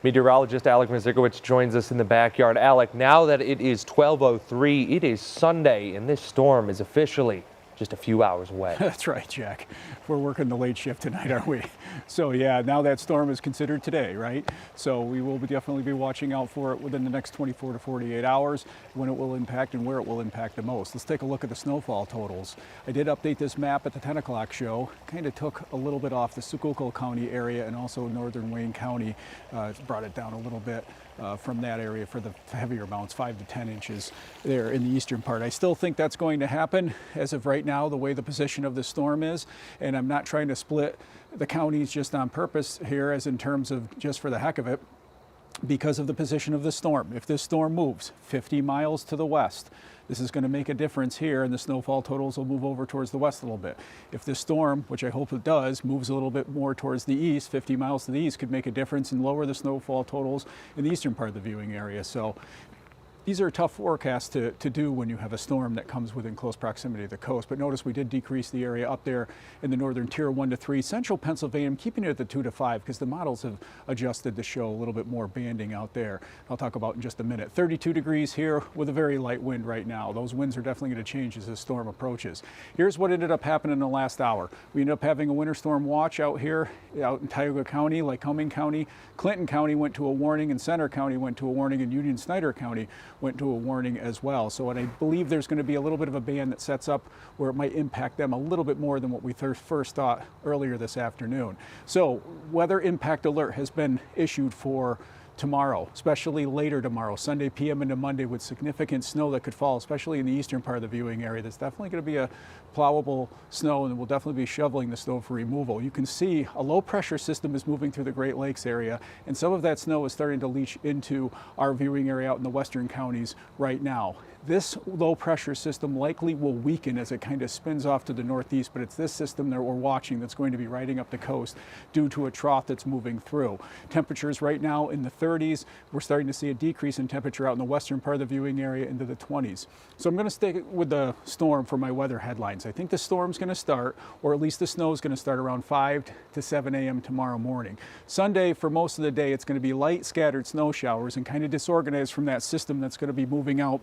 Meteorologist Alec Mazurkiewicz joins us in the backyard. Alec, now that it is 12:03, it is Sunday, and this storm is officially just a few hours away. That's right, Jack. We're working the late shift tonight, aren't we? So yeah, now that storm is considered today, right? So we will definitely be watching out for it within the next 24 to 48 hours, when it will impact and where it will impact the most. Let's take a look at the snowfall totals. I did update this map at the 10 o'clock show. Kind of took a little bit off the Schuylkill County area and also northern Wayne County. Brought it down a little bit from that area for the heavier amounts, 5 to 10 inches there in the eastern part. I still think that's going to happen as of right now, the way the position of the storm is, and I'm not trying to split the counties just on purpose here, as in terms of just for the heck of it, because of the position of the storm. If this storm moves 50 miles to the west, this is going to make a difference here, and the snowfall totals will move over towards the west a little bit. If this storm, which I hope it does, moves a little bit more towards the east, 50 miles to the east, could make a difference and lower the snowfall totals in the eastern part of the viewing area. So these are tough forecasts to do when you have a storm that comes within close proximity to the coast. But notice we did decrease the area up there in the northern tier 1 to 3. Central Pennsylvania, I'm keeping it at the 2 to 5 because the models have adjusted to show a little bit more banding out there. I'll talk about in just a minute. 32 degrees here with a very light wind right now. Those winds are definitely going to change as the storm approaches. Here's what ended up happening in the last hour. We ended up having a winter storm watch out here, out in Tioga County, Lycoming County. Clinton County went to a warning, and Center County went to a warning, and Union-Snyder County went to a warning as well. So, and I believe there's going to be a little bit of a band that sets up where it might impact them a little bit more than what we first thought earlier this afternoon. So weather impact alert has been issued for tomorrow, especially later tomorrow, Sunday PM into Monday, with significant snow that could fall, especially in the eastern part of the viewing area. There's definitely going to be a plowable snow, and we'll definitely be shoveling the snow for removal. You can see a low pressure system is moving through the Great Lakes area, and some of that snow is starting to leach into our viewing area out in the western counties right now. This low pressure system likely will weaken as it kind of spins off to the northeast, but it's this system that we're watching that's going to be riding up the coast due to a trough that's moving through. Temperatures right now in the 30s. We're starting to see a decrease in temperature out in the western part of the viewing area into the 20s. So I'm going to stay with the storm for my weather headlines. I think the storm's going to start, or at least the snow is going to start around 5 to 7 a.m. tomorrow morning. Sunday, for most of the day, it's going to be light scattered snow showers and kind of disorganized from that system that's going to be moving out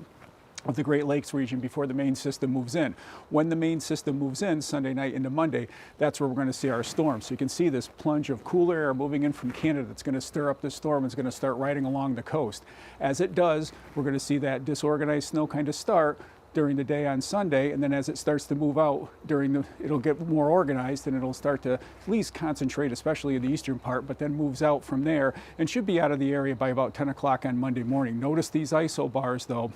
of the Great Lakes region before the main system moves in. When the main system moves in Sunday night into Monday, that's where we're going to see our storm. So you can see this plunge of cooler air moving in from Canada that's going to stir up the storm. It's going to start riding along the coast. As it does, we're going to see that disorganized snow kind of start during the day on Sunday, and then as it starts to move out it'll get more organized, and it'll start to at least concentrate, especially in the eastern part, but then moves out from there and should be out of the area by about 10 o'clock on Monday morning. Notice these isobars though.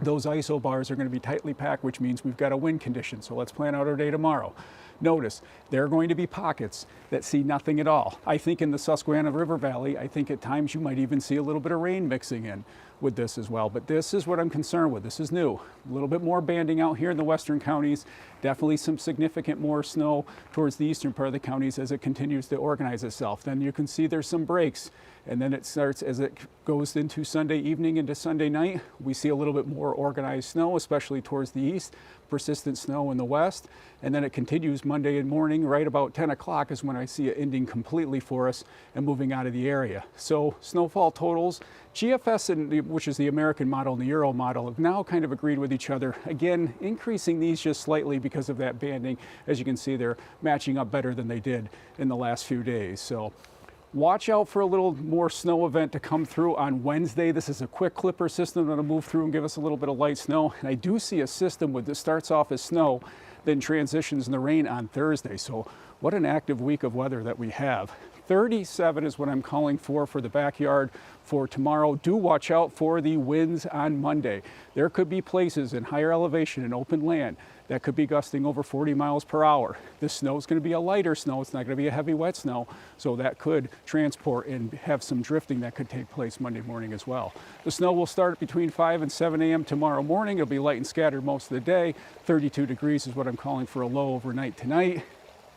Those isobars are going to be tightly packed, which means we've got a wind condition. So let's plan out our day tomorrow. Notice there are going to be pockets that see nothing at all. I think in the Susquehanna River Valley, I think at times you might even see a little bit of rain mixing in with this as well. But this is what I'm concerned with. This is new. A little bit more banding out here in the western counties. Definitely some significant more snow towards the eastern part of the counties as it continues to organize itself. Then you can see there's some breaks. And then it starts, as it goes into Sunday evening into Sunday night, we see a little bit more organized snow, especially towards the east, persistent snow in the west. And then it continues Monday morning, right about 10 o'clock is when I see it ending completely for us and moving out of the area. So snowfall totals, GFS, which is the American model, and the Euro model, have now kind of agreed with each other. Again, increasing these just slightly because of that banding. As you can see, they're matching up better than they did in the last few days. So watch out for a little more snow event to come through on Wednesday. This is a quick clipper system that'll move through and give us a little bit of light snow. And I do see a system that starts off as snow, then transitions into rain on Thursday. So what an active week of weather that we have. 37 is what I'm calling for the backyard for tomorrow. Do watch out for the winds on Monday. There could be places in higher elevation and open land that could be gusting over 40 miles per hour. This snow is going to be a lighter snow. It's not going to be a heavy wet snow. So that could transport and have some drifting that could take place Monday morning as well. The snow will start between 5 and 7 a.m. tomorrow morning. It'll be light and scattered most of the day. 32 degrees is what I'm calling for a low overnight tonight.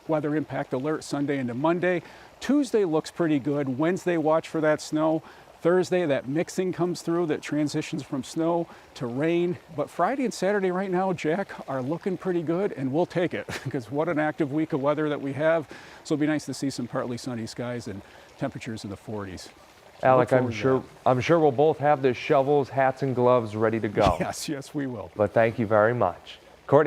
Weather impact alert Sunday into Monday. Tuesday looks pretty good. Wednesday, watch for that snow. Thursday, that mixing comes through that transitions from snow to rain. But Friday and Saturday right now, Jack, are looking pretty good, and we'll take it because what an active week of weather that we have. So it'll be nice to see some partly sunny skies and temperatures in the 40s. Alec, forward to I'm sure we'll both have the shovels, hats, and gloves ready to go. Yes, we will. But thank you very much. Courtney.